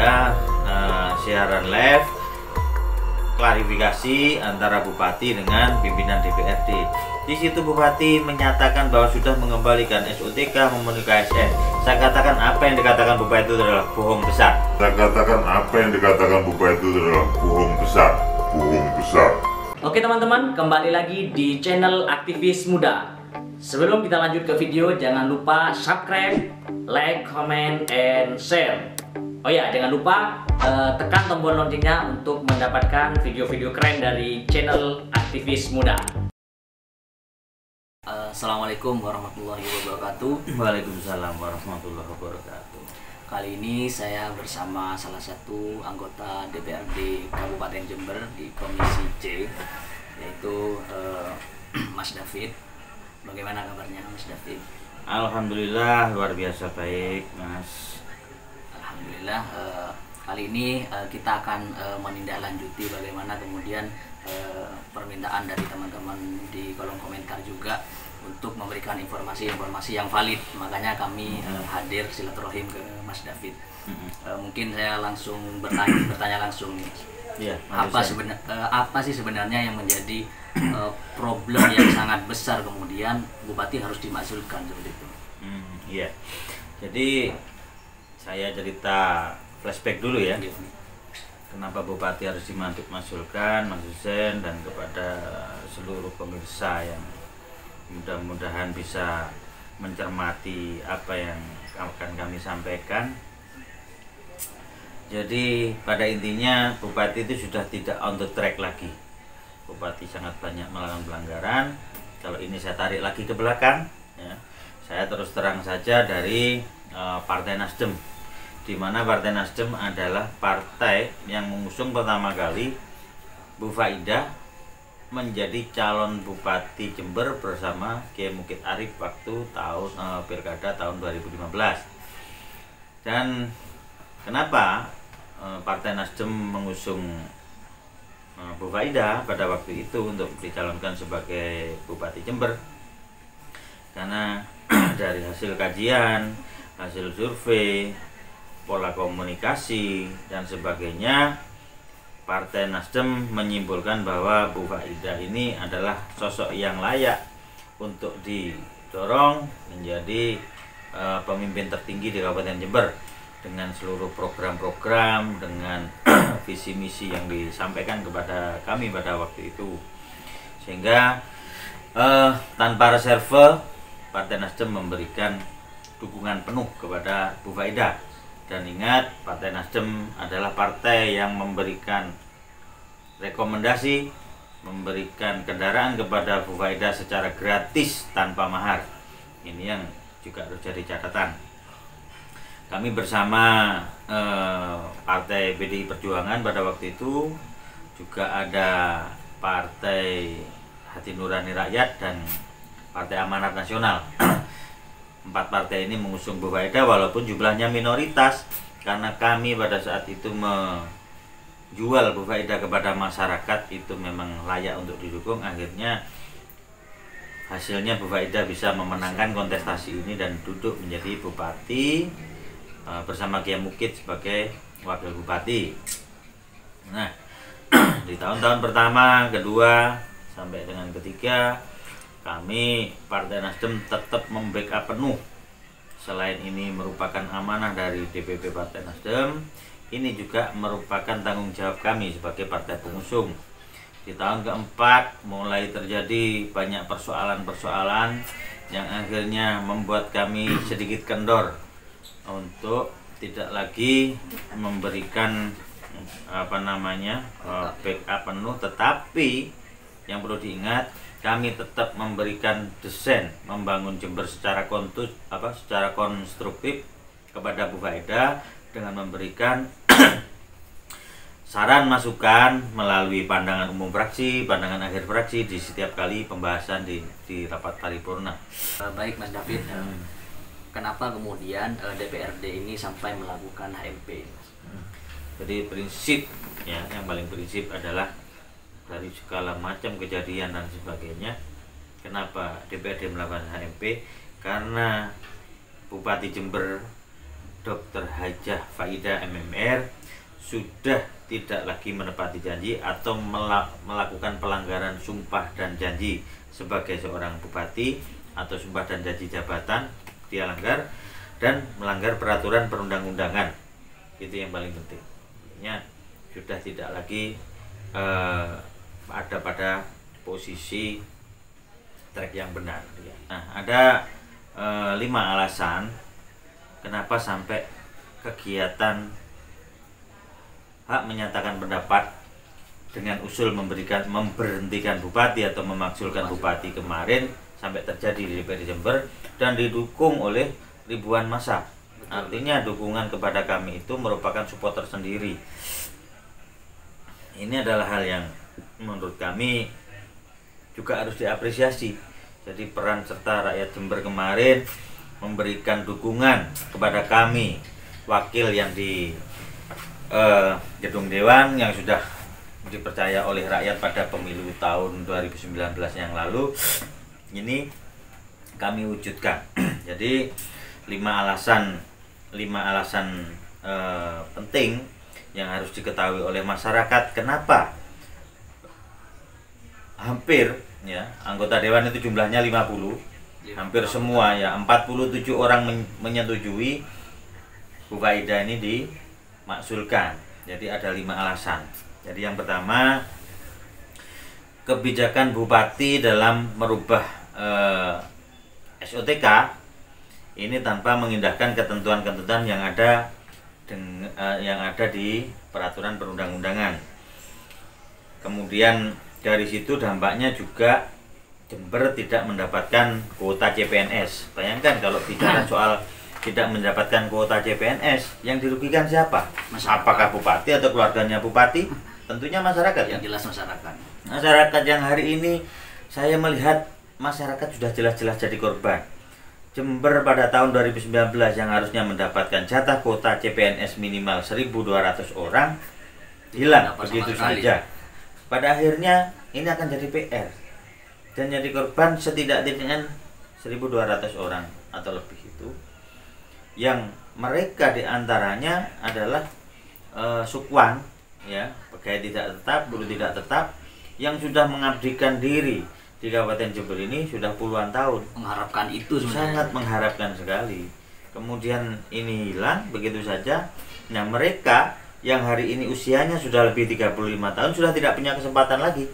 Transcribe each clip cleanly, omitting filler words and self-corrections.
ada siaran live klarifikasi antara Bupati dengan pimpinan DPRD. Di situ Bupati menyatakan bahwa sudah mengembalikan SOTK memenuhi KSN. Saya katakan apa yang dikatakan Bupati itu adalah bohong besar. Bohong besar. Oke teman-teman, kembali lagi di channel Aktivis Muda. Sebelum kita lanjut ke video, jangan lupa subscribe, like, comment, and share. Oh ya, jangan lupa tekan tombol loncengnya untuk mendapatkan video-video keren dari channel Aktivis Muda. Assalamualaikum warahmatullahi wabarakatuh. Waalaikumsalam warahmatullahi wabarakatuh. Kali ini saya bersama salah satu anggota DPRD Kabupaten Jember di Komisi C, yaitu Mas David. Bagaimana kabarnya Mas David? Alhamdulillah luar biasa baik, Mas. Alhamdulillah. Kali ini kita akan menindaklanjuti bagaimana kemudian permintaan dari teman-teman di kolom komentar juga untuk memberikan informasi-informasi yang valid. Makanya kami hadir silaturahim ke Mas David. Mungkin saya langsung bertanya langsung nih. Ya, apa sih sebenarnya yang menjadi problem yang sangat besar kemudian Bupati harus dimakzulkan seperti itu? Iya. Jadi saya cerita flashback dulu ya. Kenapa Bupati harus dimakzulkan, Mas Husen, dan kepada seluruh pemirsa yang mudah-mudahan bisa mencermati apa yang akan kami sampaikan. Jadi pada intinya Bupati itu sudah tidak on the track lagi. Bupati sangat banyak melakukan pelanggaran. Kalau ini saya tarik lagi ke belakang, ya, saya terus terang saja dari Partai Nasdem, di mana Partai Nasdem adalah partai yang mengusung pertama kali Bu Faidah menjadi calon Bupati Jember bersama Kiai Mukid Arif waktu Pilkada tahun 2015. Dan kenapa Partai Nasdem mengusung Bu Faidah pada waktu itu untuk dicalonkan sebagai Bupati Jember? Karena dari hasil kajian, hasil survei, pola komunikasi dan sebagainya, Partai Nasdem menyimpulkan bahwa Bu Faidah ini adalah sosok yang layak untuk didorong menjadi pemimpin tertinggi di Kabupaten Jember dengan seluruh program-program, dengan visi misi yang disampaikan kepada kami pada waktu itu. Sehingga tanpa reserve Partai Nasdem memberikan dukungan penuh kepada Bu Faidah. Dan ingat, Partai Nasdem adalah partai yang memberikan rekomendasi, memberikan kendaraan kepada Bu Faidah secara gratis tanpa mahar. Ini yang juga harus jadi catatan. Kami bersama Partai PDI Perjuangan pada waktu itu, juga ada Partai Hati Nurani Rakyat dan Partai Amanat Nasional. 4 partai ini mengusung Bu Faidah walaupun jumlahnya minoritas, karena kami pada saat itu menjual Bu Faidah kepada masyarakat itu memang layak untuk didukung. Akhirnya hasilnya Bu Faidah bisa memenangkan kontestasi ini dan duduk menjadi Bupati bersama Kiai Mukid sebagai wakil Bupati. Nah, di tahun-tahun pertama, kedua, sampai dengan ketiga, kami Partai Nasdem tetap membackup penuh. Selain ini merupakan amanah dari DPP Partai Nasdem, ini juga merupakan tanggung jawab kami sebagai partai pengusung. Di tahun keempat mulai terjadi banyak persoalan-persoalan yang akhirnya membuat kami sedikit kendor untuk tidak lagi memberikan backup penuh. Tetapi yang perlu diingat, kami tetap memberikan desain membangun Jember secara konstruktif kepada Bu Faidah dengan memberikan saran masukan melalui pandangan umum fraksi, pandangan akhir fraksi di setiap kali pembahasan di rapat paripurna. Baik Mas David, kenapa kemudian DPRD ini sampai melakukan HMP? Jadi prinsip ya, yang paling prinsip adalah dari segala macam kejadian dan sebagainya. Kenapa DPRD melakukan HMP? Karena Bupati Jember Dr. Hajah Faidah MMR sudah tidak lagi menepati janji atau melakukan pelanggaran sumpah dan janji sebagai seorang bupati, atau sumpah dan janji jabatan dia langgar, dan melanggar peraturan perundang-undangan. Itu yang paling penting. Artinya sudah tidak lagi ada pada posisi track yang benar. Nah, ada 5 alasan kenapa sampai kegiatan hak menyatakan pendapat dengan usul memberhentikan bupati atau memakzulkan bupati kemarin sampai terjadi di DPRD Jember dan didukung oleh ribuan massa. Artinya dukungan kepada kami itu merupakan supporter sendiri. Ini adalah hal yang menurut kami juga harus diapresiasi. Jadi peran serta rakyat Jember kemarin memberikan dukungan kepada kami, wakil yang di Gedung Dewan yang sudah dipercaya oleh rakyat pada pemilu tahun 2019 yang lalu. Ini kami wujudkan. Jadi 5 alasan penting yang harus diketahui oleh masyarakat kenapa hampir ya anggota dewan itu jumlahnya 50, hampir semua ya 47 orang menyetujui Bu Faidah ini dimakzulkan. Jadi ada 5 alasan. Jadi yang pertama, kebijakan bupati dalam merubah SOTK ini tanpa mengindahkan ketentuan-ketentuan yang ada di peraturan perundang-undangan. Kemudian dari situ dampaknya juga Jember tidak mendapatkan kuota CPNS. Bayangkan kalau bicara soal tidak mendapatkan kuota CPNS, yang dirugikan siapa? Masyarakat. Apakah bupati atau keluarganya bupati? Tentunya masyarakat. Yang jelas masyarakat. Masyarakat yang hari ini saya melihat masyarakat sudah jelas-jelas jadi korban. Jember pada tahun 2019 yang harusnya mendapatkan jatah kuota CPNS minimal 1.200 orang hilang begitu saja. Pada akhirnya ini akan jadi PR dan jadi korban setidak-tidaknya 1.200 orang atau lebih itu, yang mereka diantaranya adalah sukwan ya, pegawai tidak tetap, guru tidak tetap yang sudah mengabdikan diri di Kabupaten Jember ini sudah puluhan tahun. Mengharapkan itu sebenarnya. Sangat mengharapkan sekali. Kemudian ini hilang begitu saja. Nah, mereka yang hari ini usianya sudah lebih 35 tahun sudah tidak punya kesempatan lagi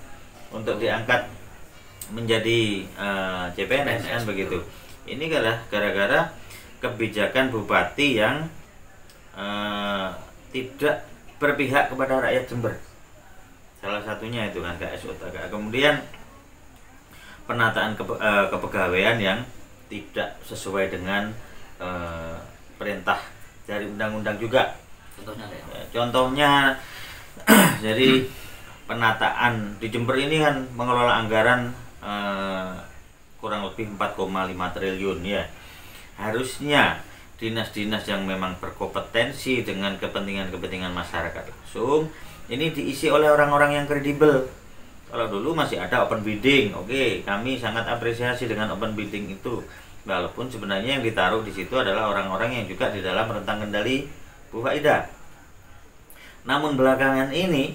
untuk diangkat menjadi CPNS kan begitu. Ini gara-gara kebijakan bupati yang tidak berpihak kepada rakyat Jember. Salah satunya itu kan KSOTK. Kemudian penataan kepegawaian yang tidak sesuai dengan perintah dari undang-undang juga. Contohnya jadi penataan di Jember ini kan mengelola anggaran kurang lebih 4,5 triliun ya. Harusnya dinas-dinas yang memang berkompetensi dengan kepentingan-kepentingan masyarakat langsung ini diisi oleh orang-orang yang kredibel. Kalau dulu masih ada open bidding, oke, kami sangat apresiasi dengan open bidding itu. Walaupun sebenarnya yang ditaruh di situ adalah orang-orang yang juga di dalam rentang kendali Bu Faidah. Namun belakangan ini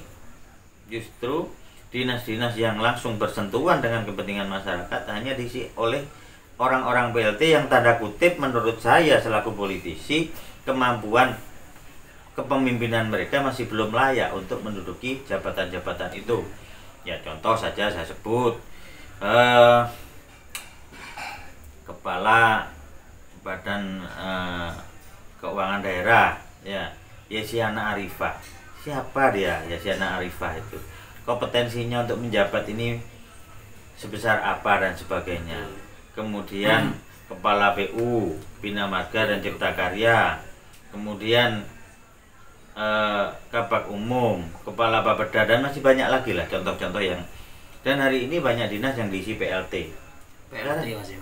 justru dinas-dinas yang langsung bersentuhan dengan kepentingan masyarakat hanya diisi oleh orang-orang PLT yang tanda kutip menurut saya selaku politisi kemampuan kepemimpinan mereka masih belum layak untuk menduduki jabatan-jabatan itu. Ya contoh saja saya sebut Kepala Badan Keuangan Daerah ya, Yesiana Arifah. Siapa dia Yesiana Arifah itu? Kompetensinya untuk menjabat ini sebesar apa dan sebagainya. Kemudian Kepala PU, Bina Marga dan Cipta Karya. Kemudian Kabak Umum, Kepala Bapeda, dan masih banyak lagi lah contoh-contoh yang. Dan hari ini banyak dinas yang diisi PLT. PLT masih.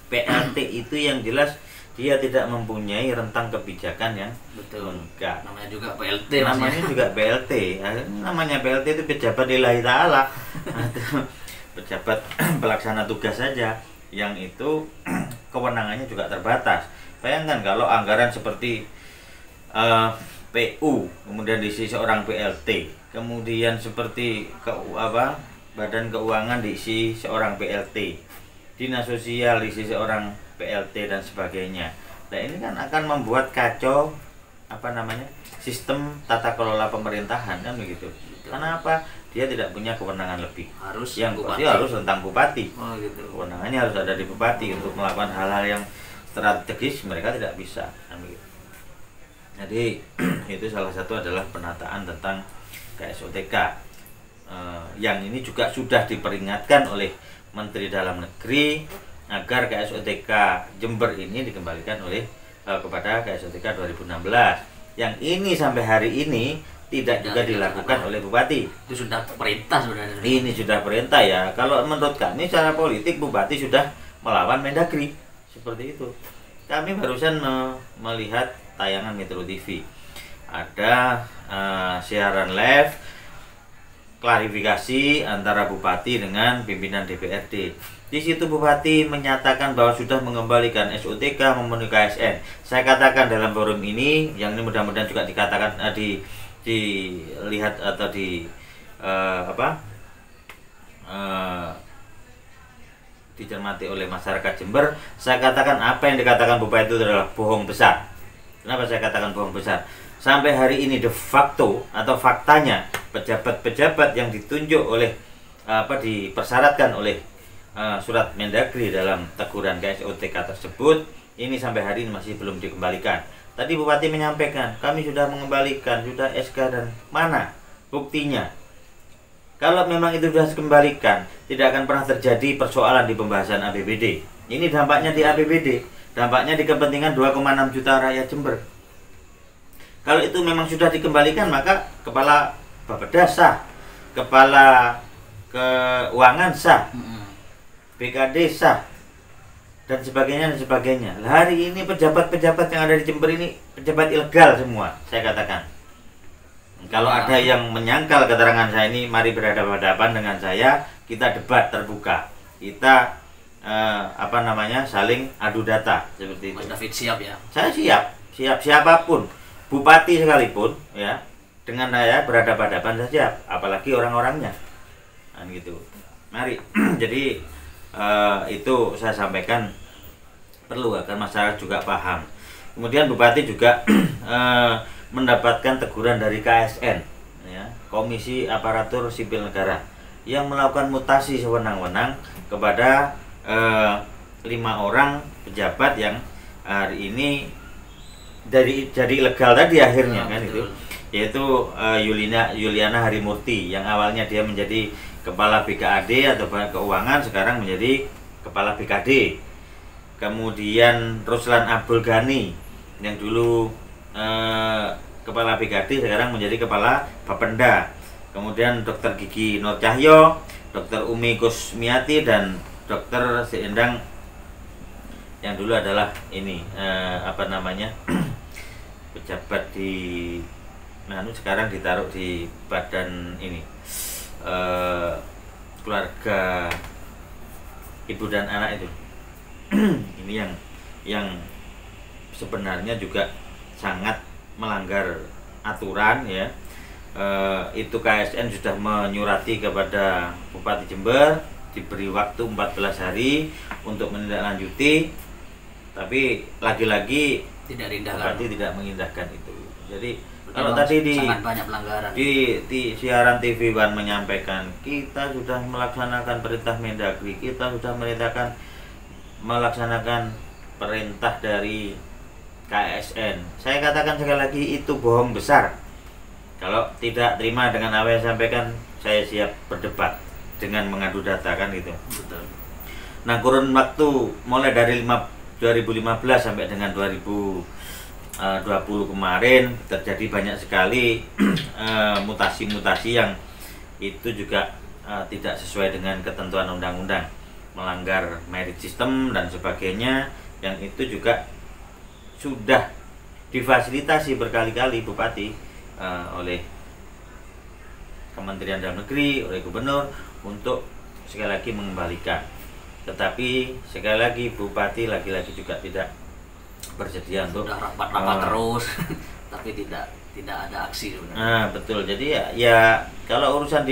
PLT itu yang jelas dia tidak mempunyai rentang kebijakan yang lengkap. Namanya juga PLT. Namanya juga PLT. Namanya PLT itu pejabat lillahi ta'ala. Pejabat pelaksana tugas saja, yang itu kewenangannya juga terbatas. Bayangkan kalau anggaran seperti PU, kemudian diisi seorang PLT, kemudian seperti Badan Keuangan diisi seorang PLT, Dinas Sosial diisi seorang PLT dan sebagainya. Nah ini kan akan membuat kacau sistem tata kelola pemerintahan kan begitu. Karena apa? Dia tidak punya kewenangan lebih. Yang pasti harus tentang bupati. Oh gitu. Kewenangannya harus ada di bupati untuk melakukan hal-hal yang strategis, mereka tidak bisa kan begitu. Jadi itu salah satu adalah penataan tentang KSOTK yang ini juga sudah diperingatkan oleh Menteri Dalam Negeri agar KSOTK Jember ini dikembalikan kepada KSOTK 2016. Yang ini sampai hari ini tidak juga dilakukan oleh bupati. Itu sudah perintah sebenarnya. Ini sudah perintah ya. Kalau menurut kami secara politik bupati sudah melawan Mendagri seperti itu. Kami barusan melihat tayangan Metro TV. Ada siaran live klarifikasi antara bupati dengan pimpinan DPRD. Di situ bupati menyatakan bahwa sudah mengembalikan SOTK memenuhi KSN. Saya katakan dalam forum ini, yang ini mudah-mudahan juga dikatakan dilihat atau dicermati oleh masyarakat Jember. Saya katakan apa yang dikatakan bupati itu adalah bohong besar. Kenapa saya katakan bohong besar? Sampai hari ini de facto atau faktanya pejabat-pejabat yang ditunjuk oleh dipersyaratkan oleh surat Mendagri dalam teguran KSOTK tersebut ini sampai hari ini masih belum dikembalikan. Tadi bupati menyampaikan kami sudah mengembalikan, sudah SK, dan mana buktinya? Kalau memang itu sudah dikembalikan, tidak akan pernah terjadi persoalan di pembahasan APBD. Ini dampaknya di APBD, dampaknya di kepentingan 2,6 juta rakyat Jember. Kalau itu memang sudah dikembalikan, maka kepala Bapeda sah, kepala keuangan sah, BKD sah, dan sebagainya dan sebagainya. Hari ini pejabat-pejabat yang ada di Jember ini pejabat ilegal semua, saya katakan. Kalau ada yang menyangkal keterangan saya ini, mari berhadapan-hadapan dengan saya, kita debat terbuka, kita saling adu data seperti itu. Mas David siap ya? Saya siap siapapun, bupati sekalipun ya, dengan saya berhadapan-hadapan saya siap, apalagi orang-orangnya, kan gitu. Mari, jadi itu saya sampaikan perlu agar masyarakat juga paham. Kemudian bupati juga mendapatkan teguran dari KSN, ya, Komisi Aparatur Sipil Negara, yang melakukan mutasi sewenang-wenang kepada 5 orang pejabat yang hari ini jadi ilegal tadi akhirnya, kan itu, yaitu Yuliana Harimurti yang awalnya dia menjadi kepala BKAD atau keuangan, sekarang menjadi kepala BKD. Kemudian Ruslan Abdul Ghani yang dulu kepala BKD sekarang menjadi kepala Bapenda. Kemudian Dr. Gigi Nur Cahyo, Dr. Umi Kusmiati, dan Dr. Seendang yang dulu adalah ini pejabat di sekarang ditaruh di badan ini keluarga ibu dan anak itu. Ini yang sebenarnya juga sangat melanggar aturan ya. Itu KSN sudah menyurati kepada Bupati Jember, diberi waktu 14 hari untuk menindaklanjuti, tapi lagi-lagi Bupati tidak mengindahkan itu. Jadi kalau tadi di siaran TV One menyampaikan kita sudah melaksanakan perintah Mendagri, kita sudah melaksanakan perintah dari KSN. Saya katakan sekali lagi, itu bohong besar. Kalau tidak terima dengan apa yang saya sampaikan, saya siap berdebat dengan mengadu data, kan itu. Betul. Nah, kurun waktu mulai dari 2015 sampai dengan 2020 kemarin terjadi banyak sekali mutasi-mutasi yang itu juga tidak sesuai dengan ketentuan undang-undang, melanggar merit system dan sebagainya, yang itu juga sudah difasilitasi berkali-kali bupati oleh Kementerian Dalam Negeri, oleh Gubernur untuk sekali lagi mengembalikan. Tetapi sekali lagi bupati lagi-lagi juga tidak bersedia untuk sudah rapat-rapat terus tapi tidak ada aksi sebenarnya. Nah, betul. Jadi ya kalau urusan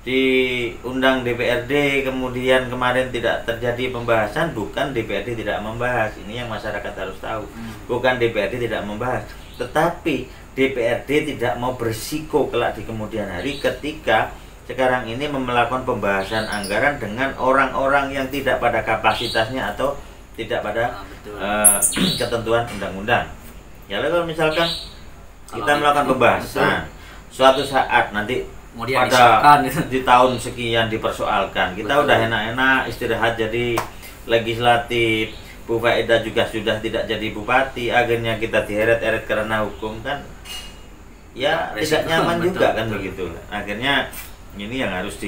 diundang DPRD kemudian kemarin tidak terjadi pembahasan, bukan DPRD tidak membahas. Ini yang masyarakat harus tahu. Bukan DPRD tidak membahas, tetapi DPRD tidak mau berisiko kelak di kemudian hari ketika sekarang ini melakukan pembahasan anggaran dengan orang-orang yang tidak pada kapasitasnya atau tidak pada ketentuan undang-undang. Ya, kalau misalkan kita melakukan pembahasan suatu saat nanti kemudian pada di tahun sekian dipersoalkan, kita udah enak-enak istirahat jadi legislatif, Bu Faida juga sudah tidak jadi bupati, akhirnya kita diheret-heret karena hukum, kan ya tidak nyaman juga kan begitu. Akhirnya ini yang harus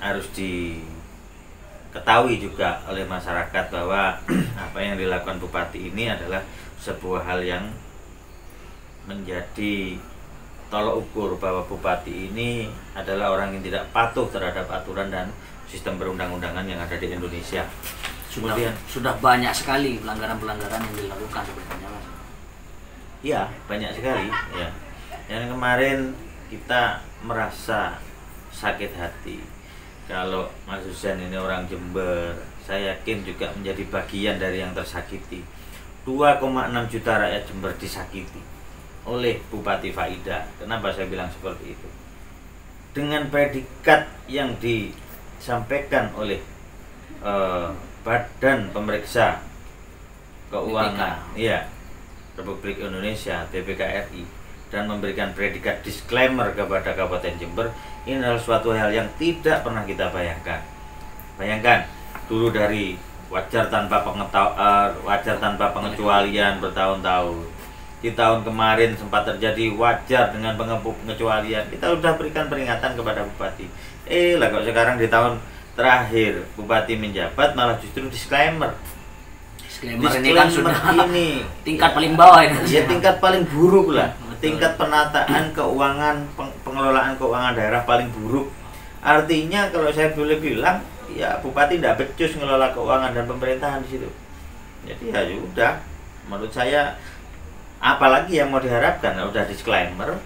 harus diketahui juga oleh masyarakat bahwa apa yang dilakukan bupati ini adalah sebuah hal yang menjadi tolok ukur bahwa bupati ini adalah orang yang tidak patuh terhadap aturan dan sistem perundang-undangan yang ada di Indonesia. Sudah banyak sekali pelanggaran-pelanggaran yang dilakukan sebenarnya, Mas. Iya, banyak sekali ya. Yang kemarin kita merasa sakit hati kalau Mas Husain ini orang Jember, saya yakin juga menjadi bagian dari yang tersakiti. 2,6 juta rakyat Jember disakiti oleh Bupati Faida. Kenapa saya bilang seperti itu? Dengan predikat yang disampaikan oleh Badan Pemeriksa Keuangan Republik Indonesia, BPK-RI, dan memberikan predikat disclaimer kepada Kabupaten Jember, ini adalah suatu hal yang tidak pernah kita bayangkan. Bayangkan dulu dari wajar tanpa pengecualian bertahun-tahun. Di tahun kemarin sempat terjadi wajar dengan pengecualian. Kita sudah berikan peringatan kepada bupati. Lah kok sekarang di tahun terakhir bupati menjabat malah justru disclaimer ini kan sudah tingkat paling bawah ini. Ya, tingkat paling buruk lah. Tingkat penataan keuangan, pengelolaan keuangan daerah paling buruk. Artinya kalau saya boleh bilang, ya bupati tidak becus ngelola keuangan dan pemerintahan di situ. Jadi ya sudah, menurut saya apalagi yang mau diharapkan? Udah disclaimer,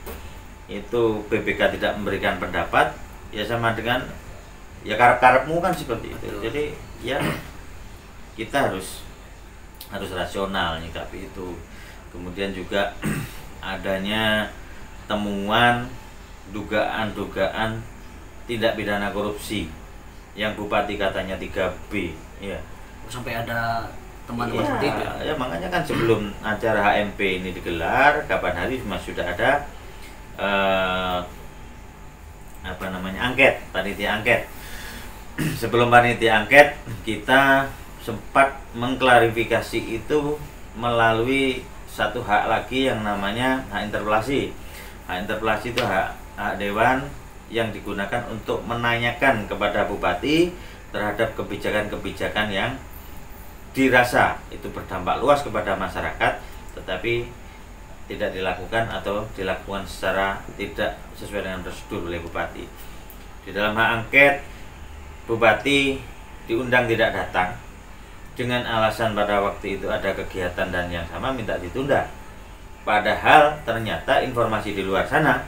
itu BPK tidak memberikan pendapat, ya sama dengan ya karep-karepmu kan seperti itu. Jadi ya kita harus rasional nyikapi itu. Kemudian juga adanya temuan dugaan tindak pidana korupsi yang bupati katanya 3B ya. Sampai ada teman-teman seperti itu. Ya makanya kan sebelum acara HMP ini digelar, kapan hari sudah ada angket, panitia angket. Sebelum panitia angket, kita sempat mengklarifikasi itu melalui satu hak lagi yang namanya hak interpelasi. Hak interpelasi itu hak dewan yang digunakan untuk menanyakan kepada bupati terhadap kebijakan-kebijakan yang dirasa itu berdampak luas kepada masyarakat, tetapi tidak dilakukan atau dilakukan secara tidak sesuai dengan prosedur oleh bupati. Di dalam hak angket, bupati diundang tidak datang dengan alasan pada waktu itu ada kegiatan dan yang sama minta ditunda. Padahal ternyata informasi di luar sana,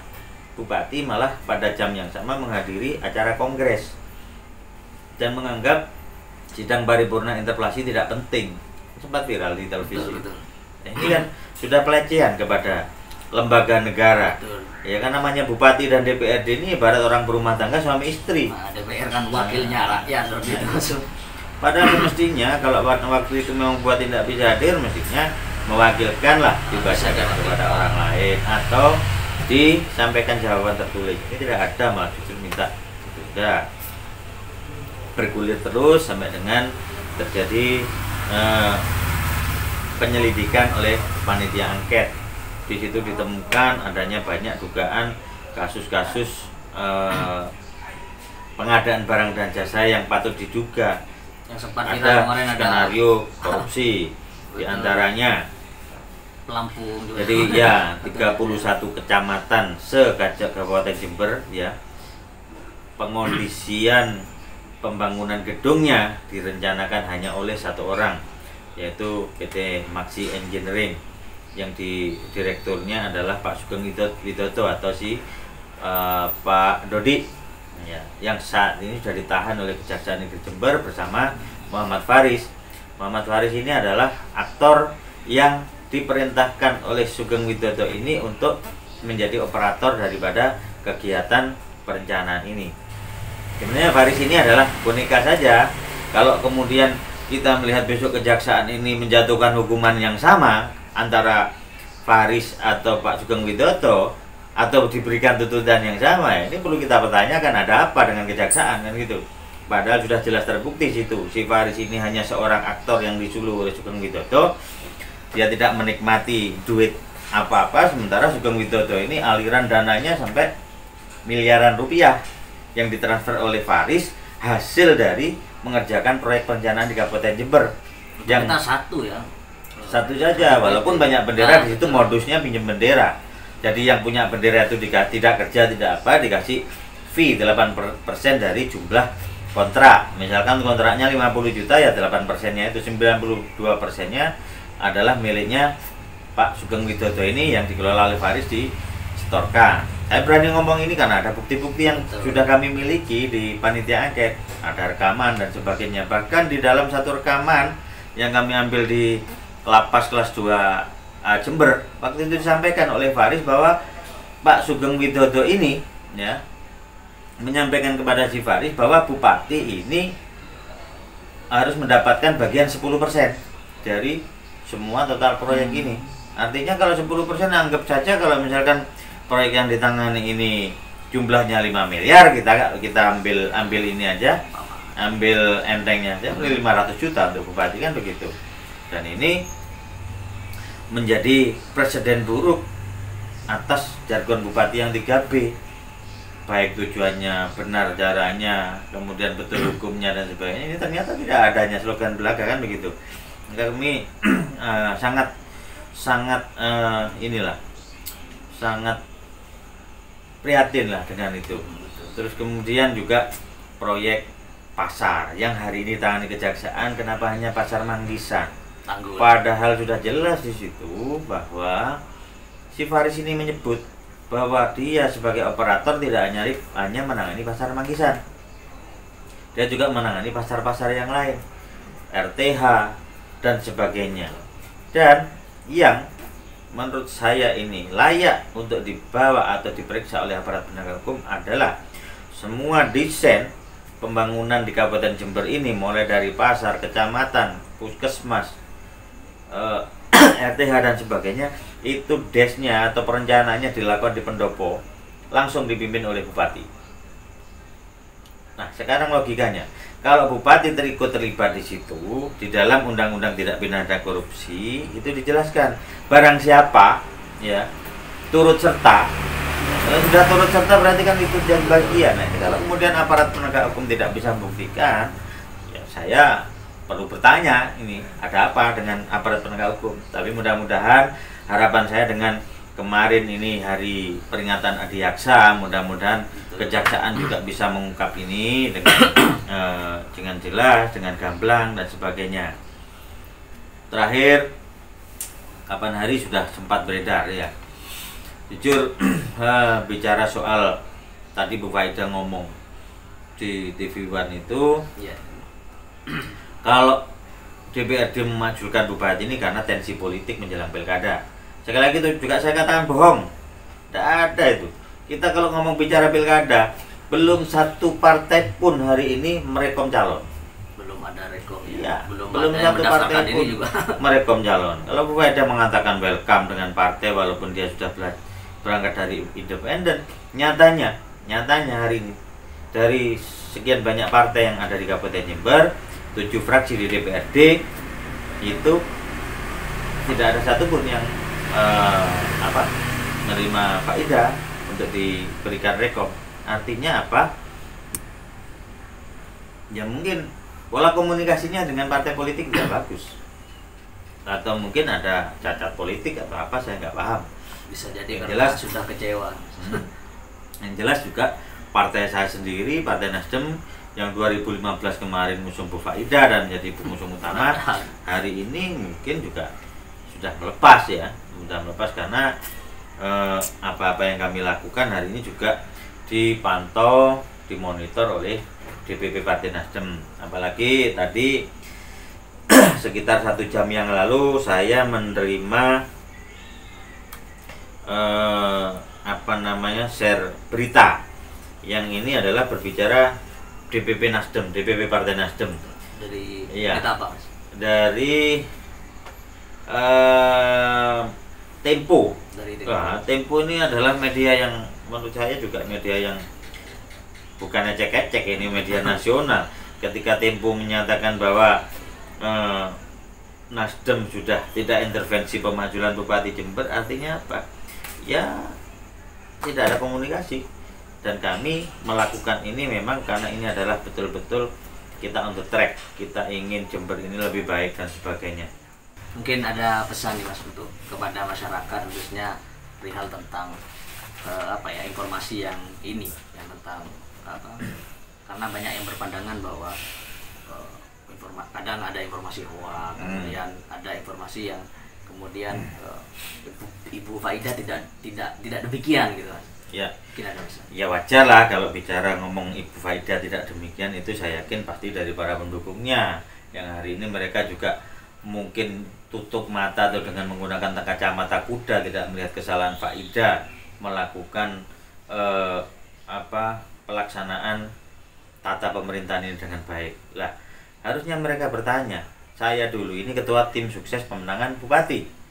bupati malah pada jam yang sama menghadiri acara kongres dan menganggap sidang paripurna interpelasi tidak penting. Sempat viral di televisi. Betul. Ini kan sudah pelecehan kepada lembaga negara. Betul. Ya kan namanya bupati dan DPRD ini ibarat orang berumah tangga suami istri. Nah, DPR kan wakilnya rakyat gitu. Padahal semestinya kalau waktu itu memang buat tidak bisa hadir, mestinya mewakilkanlah dibacakan kepada orang lain atau disampaikan jawaban tertulis. Ini tidak ada, malah justru minta ditunda. Bergulir terus sampai dengan terjadi penyelidikan oleh panitia angket. Di situ ditemukan adanya banyak dugaan kasus-kasus pengadaan barang dan jasa yang patut diduga. Yang sempat ada skenario korupsi diantaranya Lampung juga. Jadi ya 31 kecamatan se-Kabupaten Jember ya, pengondisian pembangunan gedungnya direncanakan hanya oleh satu orang, yaitu PT Maxi Engineering, yang direkturnya adalah Pak Sugeng Widodo atau Pak Dodi, ya, yang saat ini sudah ditahan oleh Kejaksaan Negeri Jember bersama Muhammad Faris. Muhammad Faris ini adalah aktor yang diperintahkan oleh Sugeng Widodo ini untuk menjadi operator daripada kegiatan perencanaan ini. Sebenarnya Faris ini adalah boneka saja. Kalau kemudian kita melihat besok kejaksaan ini menjatuhkan hukuman yang sama antara Faris atau Pak Sugeng Widodo, atau diberikan tuntutan yang sama, ini perlu kita pertanyakan ada apa dengan kejaksaan, kan gitu. Padahal sudah jelas terbukti situ si Faris ini hanya seorang aktor yang disuluh oleh Sugeng Widodo. Dia tidak menikmati duit apa-apa, sementara Sugeng Widodo ini aliran dananya sampai miliaran rupiah yang ditransfer oleh Faris hasil dari mengerjakan proyek perencanaan di Kabupaten Jember. Yang kita satu saja, walaupun banyak bendera di situ, modusnya pinjam bendera. Jadi yang punya bendera itu tidak kerja, tidak apa, dikasih fee 8% dari jumlah kontrak. Misalkan kontraknya 50 juta, ya 8%-nya itu 92%-nya adalah miliknya Pak Sugeng Widodo ini yang dikelola oleh Faris disetorkan. Saya berani ngomong ini karena ada bukti-bukti yang sudah kami miliki di panitia angket, ada rekaman dan sebagainya. Bahkan di dalam satu rekaman yang kami ambil di Lapas kelas 2 Jember, waktu itu disampaikan oleh Faris bahwa Pak Sugeng Widodo ini, ya, menyampaikan kepada si Faris bahwa bupati ini harus mendapatkan bagian 10% dari semua total proyek ini. Artinya kalau 10%, anggap saja kalau misalkan proyek yang ditangani ini jumlahnya 5 miliar, kita ambil ini aja, ambil entengnya aja 500 juta untuk bupati, kan begitu. Dan ini menjadi presiden buruk atas jargon bupati yang 3B, baik tujuannya, benar caranya, kemudian betul hukumnya dan sebagainya. Ini ternyata tidak adanya slogan belaka, kan begitu. Kami sangat prihatin lah dengan itu. Terus kemudian juga proyek pasar yang hari ini tangani kejaksaan, kenapa hanya pasar Manggisan? Padahal sudah jelas di situ bahwa si Faris ini menyebut bahwa dia sebagai operator tidak hanya menangani pasar Manggisan, dia juga menangani pasar-pasar yang lain, RTH dan sebagainya. Dan yang menurut saya ini layak untuk dibawa atau diperiksa oleh aparat penegak hukum adalah semua desain pembangunan di Kabupaten Jember ini, mulai dari pasar, kecamatan, puskesmas, RTH dan sebagainya, itu desnya atau perencanaannya dilakukan di pendopo, langsung dipimpin oleh bupati. Nah, sekarang logikanya, kalau bupati terlibat di situ, di dalam undang-undang tidak pidana korupsi itu dijelaskan barang siapa ya turut serta. Kalau sudah turut serta berarti kan itu jadi bagian. Nah, kalau kemudian aparat penegak hukum tidak bisa membuktikan, ya saya perlu bertanya, ini ada apa dengan aparat penegak hukum. Tapi mudah-mudahan harapan saya dengan kemarin ini hari peringatan Adiaksa, mudah-mudahan kejaksaan juga bisa mengungkap ini dengan jelas, dengan gamblang dan sebagainya. Terakhir, kapan hari sudah sempat beredar ya. Jujur bicara soal tadi Bu Faida ngomong di TV One itu, yeah. Kalau DPRD memajukan bupati ini karena tensi politik menjelang pilkada. Sekali lagi itu juga saya katakan bohong. Tidak ada itu. Kita kalau ngomong bicara pilkada, belum satu partai pun hari ini merekom calon. Belum ada rekom ya. Belum satu partai pun juga merekom calon. Kalau Bu Faida mengatakan welcome dengan partai walaupun dia sudah berangkat dari independen, nyatanya hari ini dari sekian banyak partai yang ada di Kabupaten Jember, 7 fraksi di DPRD itu tidak ada satupun yang menerima faedah untuk diberikan rekom. Artinya apa? Ya mungkin pola komunikasinya dengan partai politik tidak bagus, atau mungkin ada cacat politik atau apa, saya nggak paham. Bisa jadi yang karena jelas sudah kecewa. Yang jelas juga partai saya sendiri, Partai Nasdem, yang 2015 kemarin mengusung Bu Faidah dan menjadi pengusung utama, hari ini mungkin juga sudah melepas ya, sudah melepas karena apa-apa yang kami lakukan hari ini juga dipantau, dimonitor oleh DPP Partai Nasdem. Apalagi tadi sekitar 1 jam yang lalu saya menerima share berita yang ini adalah berbicara DPP Nasdem, DPP Partai Nasdem. Dari iya, berita apa, Mas? Dari Tempo. Dari Tempo. Nah, Tempo ini adalah media yang menurut saya juga media yang bukan ecek-ecek, ini media nasional. Ketika Tempo menyatakan bahwa Nasdem sudah tidak intervensi pemajulan Bupati Jember, artinya apa? Ya tidak ada komunikasi. Dan kami melakukan ini memang karena ini adalah betul-betul kita on the track, kita ingin Jember ini lebih baik dan sebagainya. Mungkin ada pesan nih Mas untuk kepada masyarakat, khususnya perihal tentang informasi yang ini, yang tentang karena banyak yang berpandangan bahwa kadang ada informasi hoax, kemudian ada informasi yang kemudian Ibu Faidah tidak demikian gitu Mas. Ya, Bisa. Ya wajar lah kalau bicara ngomong Ibu Faidah tidak demikian, itu saya yakin pasti dari para pendukungnya yang hari ini mereka juga mungkin tutup mata atau dengan menggunakan kacamata kuda tidak melihat kesalahan Faidah melakukan pelaksanaan tata pemerintahan ini dengan baik. Lah, harusnya mereka bertanya, saya dulu ini ketua tim sukses pemenangan bupati.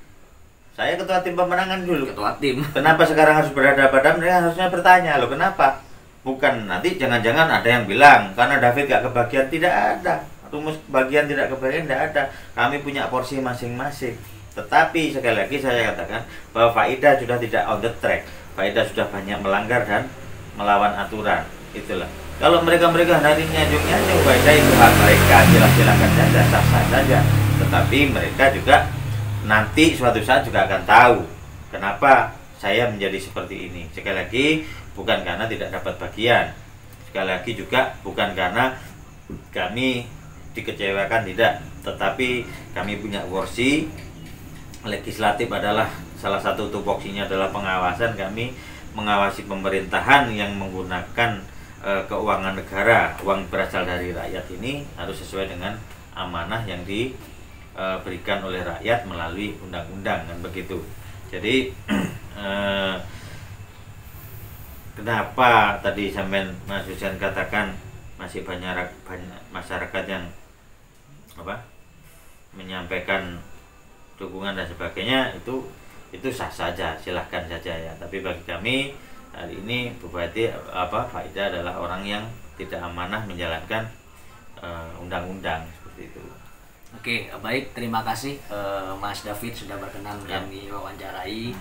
Saya ketua tim pemenangan dulu. Ketua tim. Kenapa sekarang harus berhadapan? Mereka harusnya bertanya, loh kenapa? Bukan nanti jangan-jangan ada yang bilang karena David gak kebagian. Tidak ada. Rumus bagian tidak kebagian tidak ada. Kami punya porsi masing-masing. Tetapi sekali lagi saya katakan bahwa Faidah sudah tidak on the track. Faidah sudah banyak melanggar dan melawan aturan. Itulah. Kalau mereka hari ini nyanjung Faidah itu hak mereka, silakan saja, sah-sah saja. Tetapi mereka juga nanti suatu saat juga akan tahu kenapa saya menjadi seperti ini. Sekali lagi bukan karena tidak dapat bagian, sekali lagi juga bukan karena kami dikecewakan, tidak, tetapi kami punya porsi. Legislatif adalah salah satu tupoksinya adalah pengawasan. Kami mengawasi pemerintahan yang menggunakan keuangan negara, uang berasal dari rakyat ini harus sesuai dengan amanah yang diberikan oleh rakyat melalui undang-undang, kan begitu. Jadi kenapa tadi sampean Mas Husain katakan masih banyak masyarakat yang menyampaikan dukungan dan sebagainya, itu sah saja, silahkan saja ya. Tapi bagi kami hari ini Bupati Faidah adalah orang yang tidak amanah menjalankan undang-undang seperti itu. Oke, baik, terima kasih Mas David sudah berkenan diwawancarai,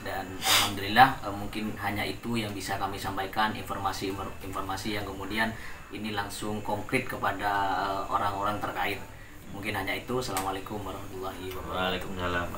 dan alhamdulillah mungkin hanya itu yang bisa kami sampaikan, informasi yang kemudian ini langsung konkret kepada orang-orang terkait. Mungkin hanya itu. Assalamualaikum warahmatullahi wabarakatuh. Waalaikumsalam.